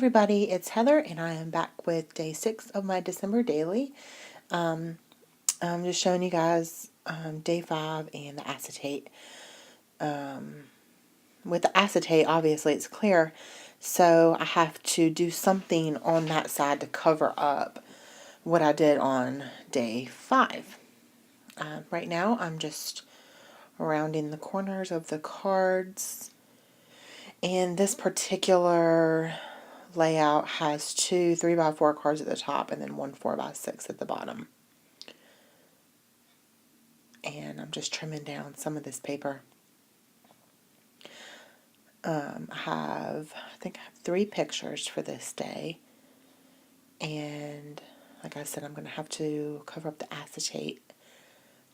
everybody, it's Heather, and I am back with day 6 of my December daily. I'm just showing you guys day 5 and the acetate. With the acetate, obviously it's clear, so I have to do something on that side to cover up what I did on day 5. Right now, I'm just rounding the corners of the cards, and this particular layout has two 3x4 cards at the top and then one 4x6 at the bottom. And I'm just trimming down some of this paper. I think I have 3 pictures for this day. And like I said, I'm going to have to cover up the acetate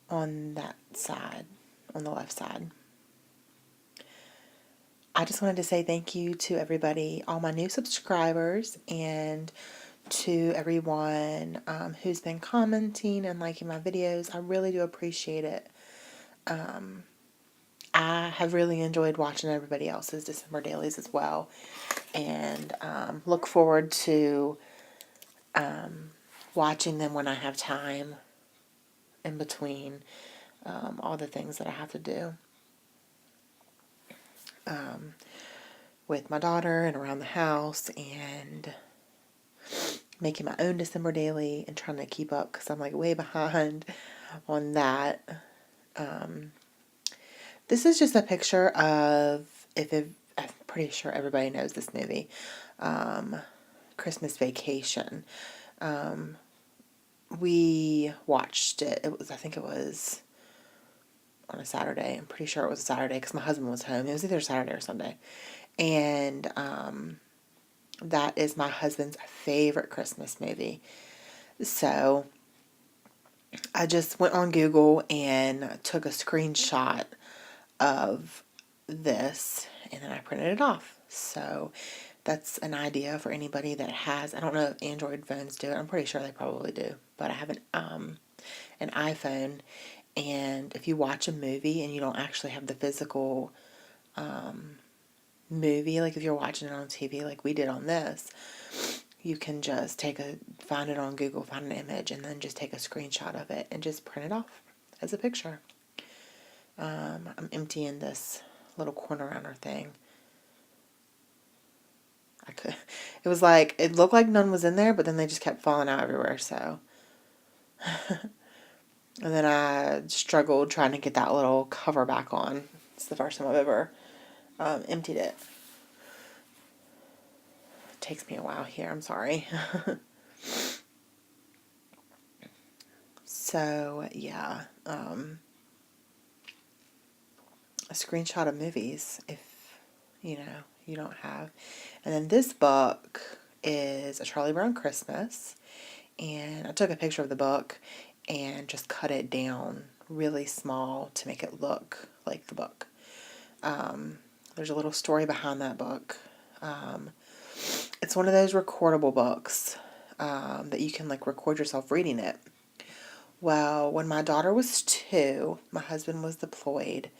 on that side, on the left side. I just wanted to say thank you to everybody, all my new subscribers, and to everyone who's been commenting and liking my videos. I really do appreciate it. I have really enjoyed watching everybody else's December dailies as well, and look forward to watching them when I have time in between all the things that I have to do with my daughter and around the house, and making my own December daily and trying to keep up because I'm like way behind on that. This is just a picture of, I'm pretty sure everybody knows this movie, Christmas Vacation. We watched it. I think it was on a Saturday. I'm pretty sure it was a Saturday because my husband was home. It was either Saturday or Sunday. And that is my husband's favorite Christmas movie. So I just went on Google and took a screenshot of this, and then I printed it off. So that's an idea for anybody that has, I don't know if Android phones do it. I'm pretty sure they probably do. But I have an iPhone, and if you watch a movie and you don't actually have the physical movie, like if you're watching it on TV like we did on this, you can just find it on Google, find an image, and then just take a screenshot of it and just print it off as a picture. I'm emptying this little corner runner thing. It was like, it looked like none was in there, but then they just kept falling out everywhere, so. And then I struggled trying to get that little cover back on. It's the first time I've ever emptied it. It takes me a while here, I'm sorry. So, yeah, a screenshot of movies if, you don't have. And then this book is A Charlie Brown Christmas, and I took a picture of the book and just cut it down really small to make it look like the book. There's a little story behind that book. It's one of those recordable books that you can like record yourself reading it. Well, when my daughter was 2, my husband was deployed,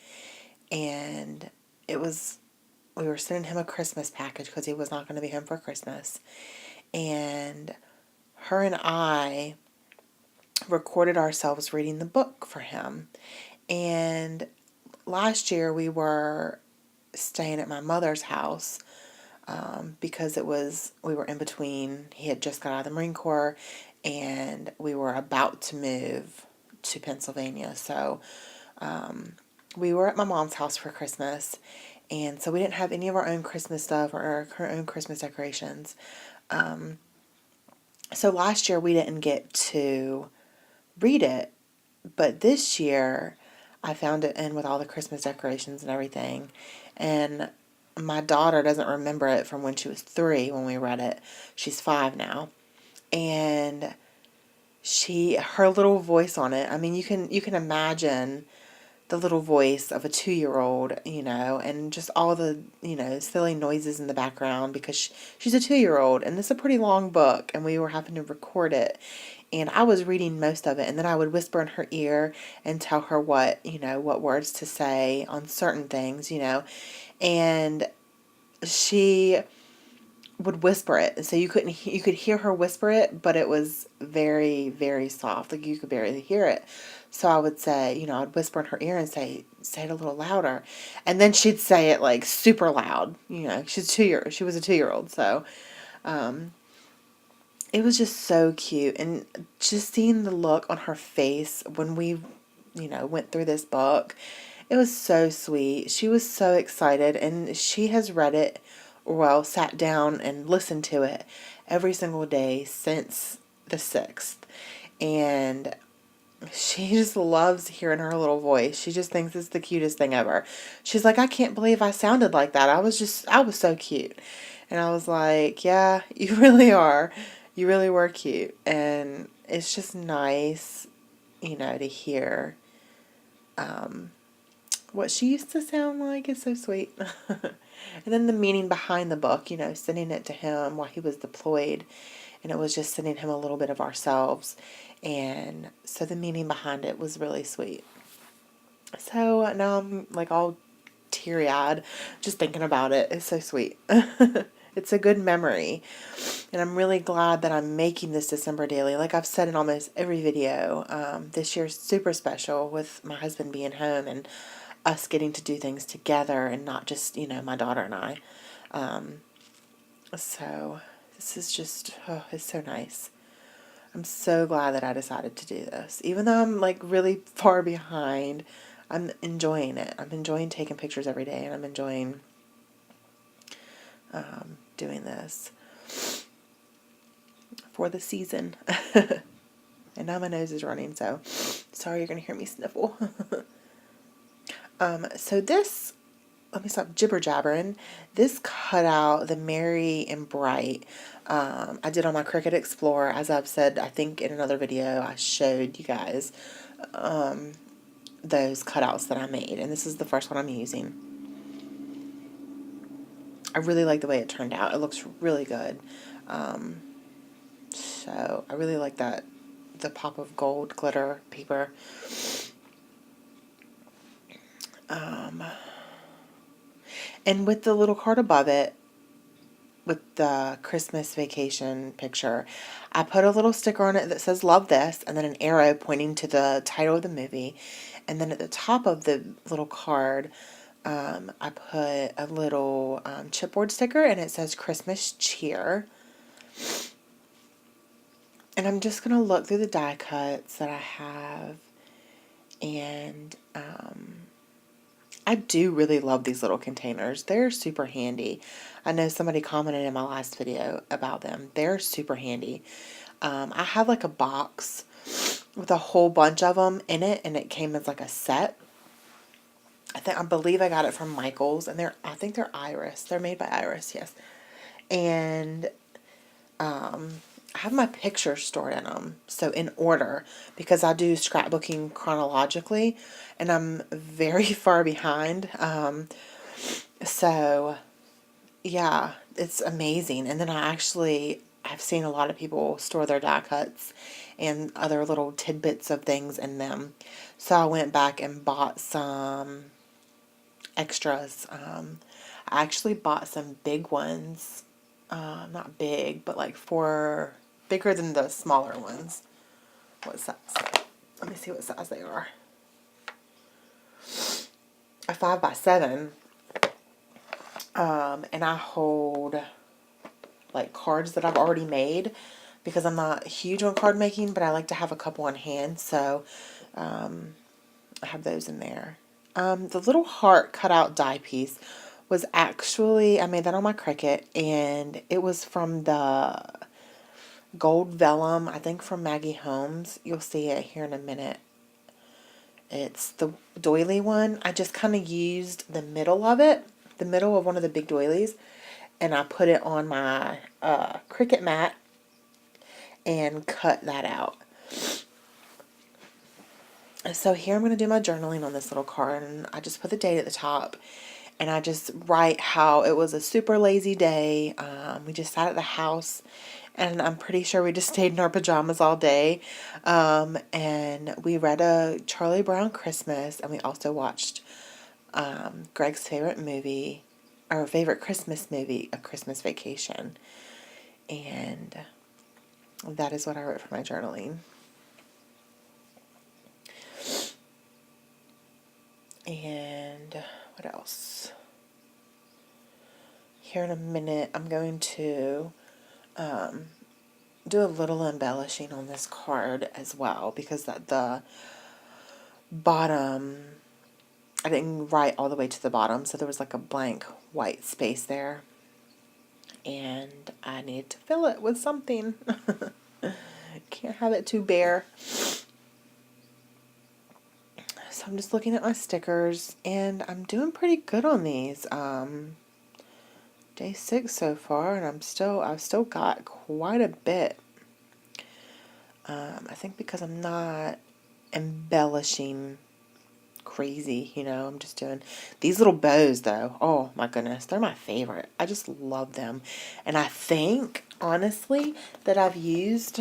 and we were sending him a Christmas package because he was not going to be home for Christmas. And her and I recorded ourselves reading the book for him. And last year we were staying at my mother's house because we were in between. He had just got out of the Marine Corps, and we were about to move to Pennsylvania. So we were at my mom's house for Christmas, and so we didn't have any of our own Christmas stuff or our own Christmas decorations. So last year we didn't get to read it, but this year I found it in with all the Christmas decorations and everything, and my daughter doesn't remember it from when she was 3 when we read it. She's 5 now, and her little voice on it, I mean, you can imagine the little voice of a 2-year-old, and just all the, silly noises in the background because she's a 2-year-old, and it's a pretty long book, and we were having to record it, and I was reading most of it, and then I would whisper in her ear and tell her what words to say on certain things, and she would whisper it. So you could hear her whisper it, but it was very, very soft. Like you could barely hear it. So I would say, I'd whisper in her ear and say it a little louder. And then she'd say it like super loud. She was a 2-year-old. So, it was just so cute. And just seeing the look on her face when we, went through this book, it was so sweet. She was so excited, and she has read it, sat down and listened to it every single day since the 6th. And she just loves hearing her little voice. She just thinks it's the cutest thing ever. She's like, I can't believe I sounded like that. I was so cute. And I was like, yeah, you really are. You really were cute. And it's just nice, to hear what she used to sound like. Is so sweet. And then the meaning behind the book, sending it to him while he was deployed. And it was just sending him a little bit of ourselves. And so the meaning behind it was really sweet. So now I'm like all teary-eyed just thinking about it. It's so sweet. It's a good memory. And I'm really glad that I'm making this December daily. Like I've said in almost every video, this year's super special with my husband being home and us getting to do things together and not just, my daughter and I. So this is just, it's so nice. I'm so glad that I decided to do this. Even though I'm like really far behind, I'm enjoying it. I'm enjoying taking pictures every day, and I'm enjoying doing this for the season. And now my nose is running, so sorry you're going to hear me sniffle. So this, let me stop jibber jabbering. This cutout, the Merry and Bright, I did on my Cricut Explorer. As I've said, I think in another video, I showed you guys those cutouts that I made. And this is the first one I'm using. I really like the way it turned out. It looks really good. So I really like that, the pop of gold glitter paper. And with the little card above it, with the Christmas vacation picture, I put a little sticker on it that says love this, and then an arrow pointing to the title of the movie. And then at the top of the little card, I put a little chipboard sticker, and it says Christmas cheer. And I'm just going to look through the die cuts that I have, and I do really love these little containers. They're super handy. I know somebody commented in my last video about them. They're super handy. I have like a box with a whole bunch of them in it, and it came as like a set. I believe I got it from Michael's, and I think they're Iris. They're made by Iris, yes. And I have my pictures stored in them, so in order, because I do scrapbooking chronologically, and I'm very far behind. So yeah, it's amazing. And then I've seen a lot of people store their die cuts and other little tidbits of things in them. So I went back and bought some extras. I actually bought some big ones. Not big, but like bigger than the smaller ones. What size? Let me see what size they are. A 5x7. And I hold like cards that I've already made, because I'm not huge on card making, but I like to have a couple on hand. So I have those in there. The little heart cutout die piece was actually, I made that on my Cricut, and it was from the gold vellum, I think from Maggie Holmes. You'll see it here in a minute. It's the doily one. I just kind of used the middle of it, the middle of one of the big doilies, and I put it on my Cricut mat and cut that out. So here I'm going to do my journaling on this little card, and I just put the date at the top, and I just write how it was a super lazy day. We just sat at the house, and I'm pretty sure we just stayed in our pajamas all day, and we read a Charlie Brown Christmas, and we also watched Greg's favorite movie, our favorite Christmas movie, A Christmas Vacation. And that is what I wrote for my journaling. And what else? Here in a minute, I'm going to do a little embellishing on this card as well, because the bottom, I didn't write all the way to the bottom, so there was like a blank white space there, and I need to fill it with something. Can't have it too bare. So I'm just looking at my stickers, and I'm doing pretty good on these. Day 6 so far, and I've still got quite a bit. I think because I'm not embellishing crazy, I'm just doing these little bows though. Oh my goodness, they're my favorite. I just love them. And I think honestly that I've used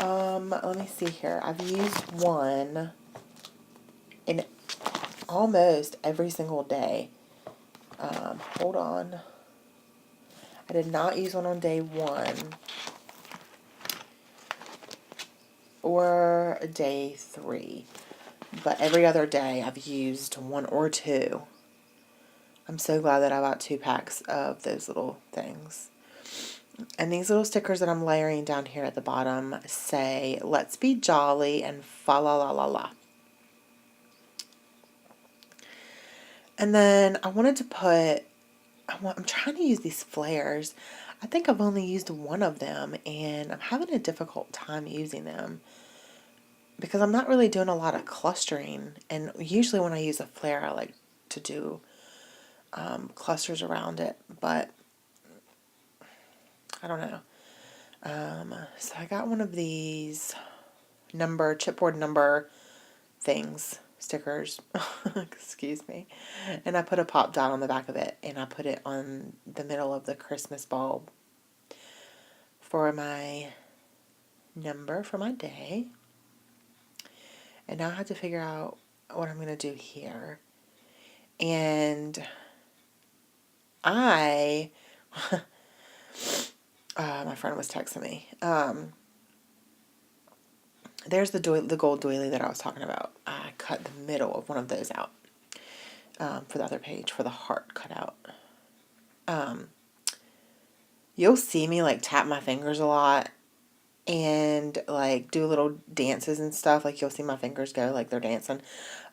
let me see here. I've used one in almost every single day. Hold on. I did not use one on day 1 or day 3, but every other day I've used 1 or 2. I'm so glad that I bought 2 packs of those little things. And these little stickers that I'm layering down here at the bottom say, "Let's be jolly," and "fa la la la la." And then I wanted to put, I'm trying to use these flares. I think I've only used 1 of them, and I'm having a difficult time using them because I'm not really doing a lot of clustering. And usually when I use a flare, I like to do clusters around it, but I don't know. So I got one of these chipboard number things, stickers, excuse me, and I put a pop dot on the back of it, and I put it on the middle of the Christmas bulb for my number for my day. And now I have to figure out what I'm going to do here. And my friend was texting me. There's the gold doily that I was talking about. I cut the middle of one of those out for the other page, for the heart cut out. You'll see me like tap my fingers a lot and like do little dances and stuff. Like you'll see my fingers go like they're dancing.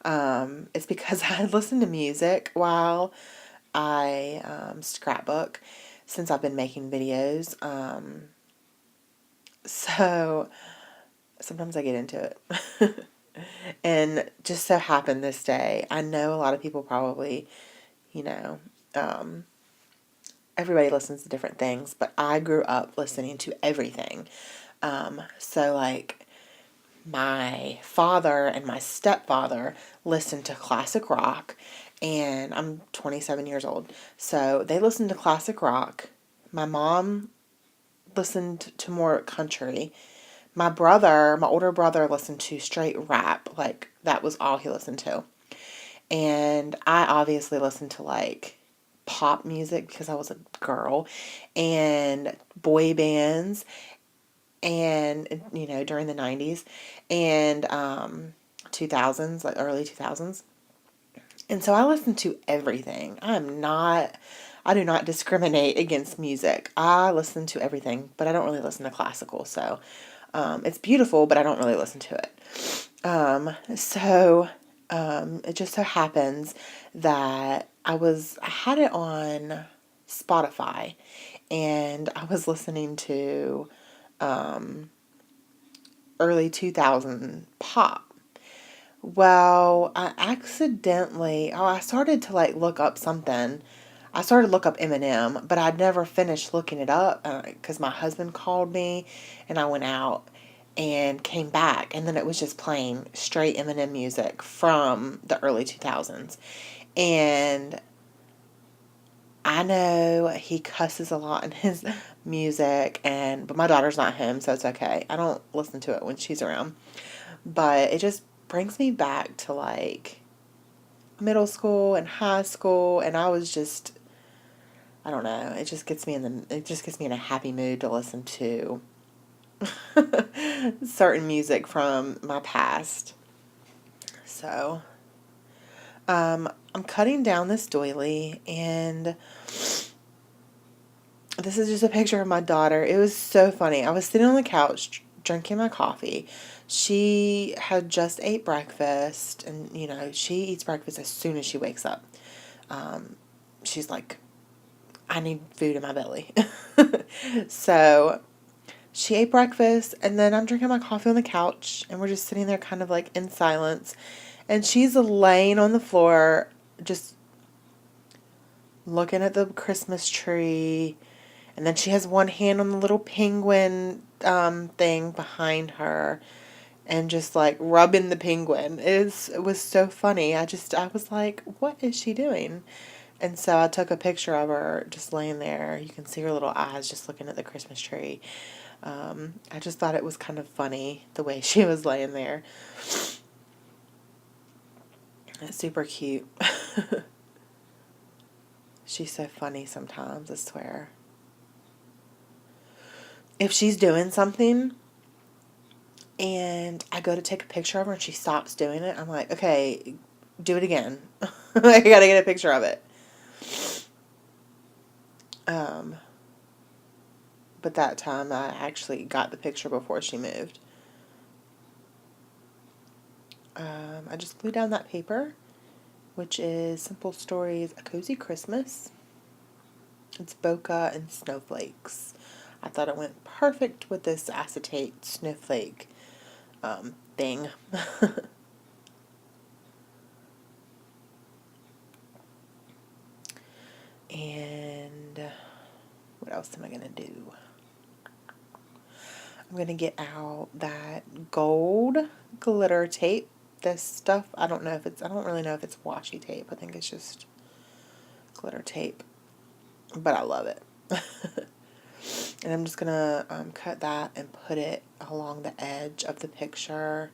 It's because I listen to music while I scrapbook, since I've been making videos. So sometimes I get into it. And just so happened this day, I know a lot of people probably, everybody listens to different things, but I grew up listening to everything. So like my father and my stepfather listened to classic rock, and I'm 27 years old. So they listened to classic rock. My mom listened to more country. My older brother listened to straight rap. Like that was all he listened to. And I obviously listened to like pop music because I was a girl, and boy bands, and during the 90s and 2000s, like early 2000s. And so I listen to everything. I do not discriminate against music. I listen to everything, but I don't really listen to classical. So it's beautiful, but I don't really listen to it. It just so happens that I had it on Spotify, and I was listening to early 2000 pop. Well, I started to like look up something. I started to look up Eminem, but I'd never finished looking it up because my husband called me, and I went out and came back, and then it was just playing straight Eminem music from the early 2000s. And I know he cusses a lot in his music, but my daughter's not him, so it's okay. I don't listen to it when she's around. But it just brings me back to like, middle school and high school, and I was just, I don't know, it just gets me in a happy mood to listen to certain music from my past. So, I'm cutting down this doily, and this is just a picture of my daughter. It was so funny. I was sitting on the couch drinking my coffee. She had just ate breakfast, and she eats breakfast as soon as she wakes up. She's like, I need food in my belly. So she ate breakfast, and then I'm drinking my coffee on the couch, and we're just sitting there kind of like in silence. And she's laying on the floor, just looking at the Christmas tree. And then she has one hand on the little penguin thing behind her, and just like rubbing the penguin. It was so funny. I was like, what is she doing? And so I took a picture of her just laying there. You can see her little eyes just looking at the Christmas tree. I just thought it was kind of funny the way she was laying there. It's super cute. She's so funny sometimes, I swear. If she's doing something and I go to take a picture of her and she stops doing it, I'm like, okay, do it again. I gotta get a picture of it. But that time I actually got the picture before she moved. I just glued down that paper, which is Simple Stories, A Cozy Christmas. It's bokeh and snowflakes. I thought it went perfect with this acetate snowflake thing. And what else am I going to do? I'm going to get out that gold glitter tape. This stuff, I don't really know if it's washi tape. I think it's just glitter tape. But I love it. And I'm just going to cut that and put it along the edge of the picture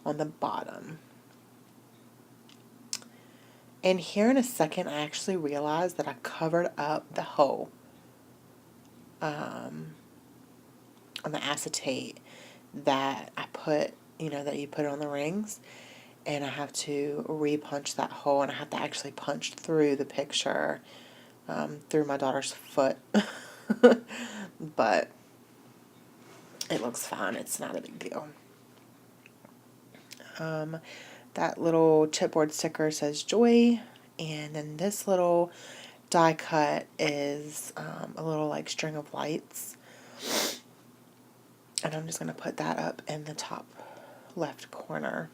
on the bottom. And here in a second, I actually realized that I covered up the hole on the acetate that I put, that you put on the rings. And I have to re-punch that hole, and I have to actually punch through the picture, through my daughter's foot. But it looks fine. It's not a big deal. That little chipboard sticker says joy, and then this little die cut is a little like string of lights, and I'm just going to put that up in the top left corner.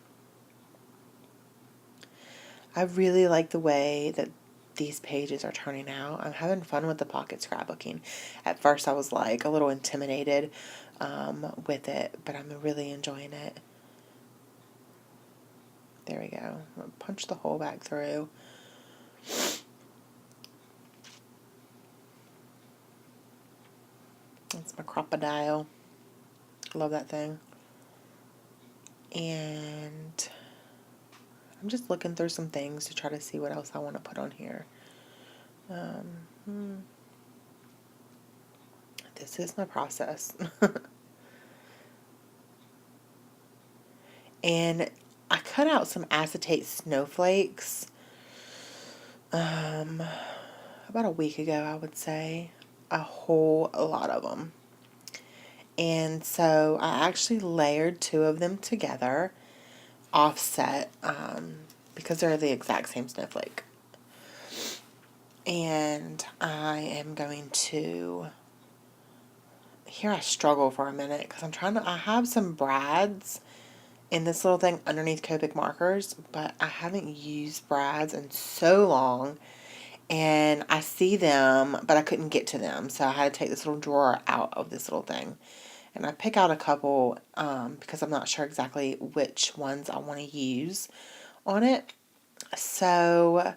I really like the way that these pages are turning out. I'm having fun with the pocket scrapbooking. At first I was like a little intimidated with it, but I'm really enjoying it. There we go. Punch the hole back through. It's my crocodile. Love that thing. And I'm just looking through some things to try to see what else I want to put on here. This is my process. And I cut out some acetate snowflakes about a week ago, I would say. A whole lot of them. And so I actually layered two of them together, offset, because they're the exact same snowflake. And I am going to, here I struggle for a minute because I have some brads in this little thing underneath Copic markers, but I haven't used brads in so long, and I see them, but I couldn't get to them, so I had to take this little drawer out of this little thing. And I pick out a couple because I'm not sure exactly which ones I want to use on it. So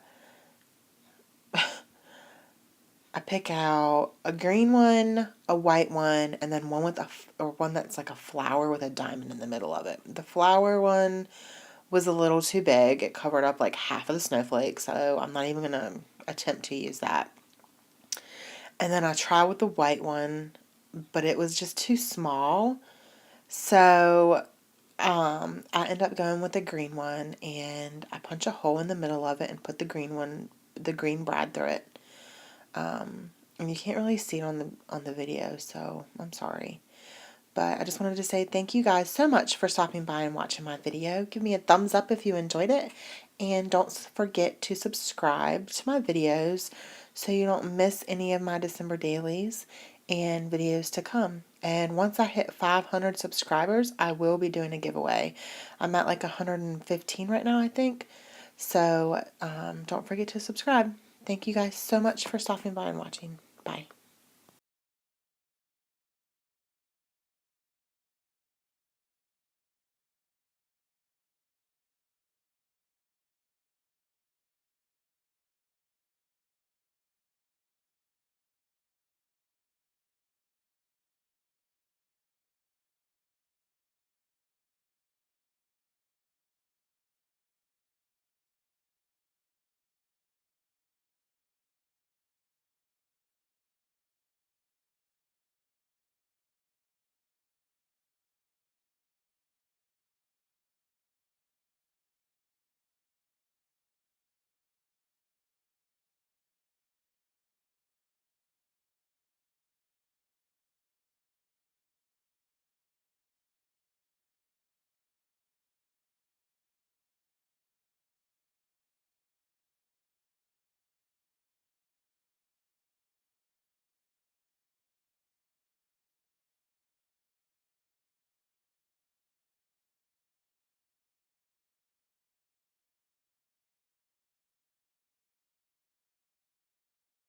I pick out a green one, a white one, and then one that's like a flower with a diamond in the middle of it. The flower one was a little too big. It covered up like half of the snowflake, so I'm not even going to attempt to use that. And then I tried with the white one, but it was just too small. So I end up going with the green one, and I punch a hole in the middle of it and put the green brad through it. And you can't really see it on the video, so I'm sorry. But I just wanted to say thank you guys so much for stopping by and watching my video. Give me a thumbs up if you enjoyed it. And don't forget to subscribe to my videos so you don't miss any of my December dailies and videos to come. And once I hit 500 subscribers, I will be doing a giveaway. I'm at like 115 right now, I think. So don't forget to subscribe. Thank you guys so much for stopping by and watching. Bye.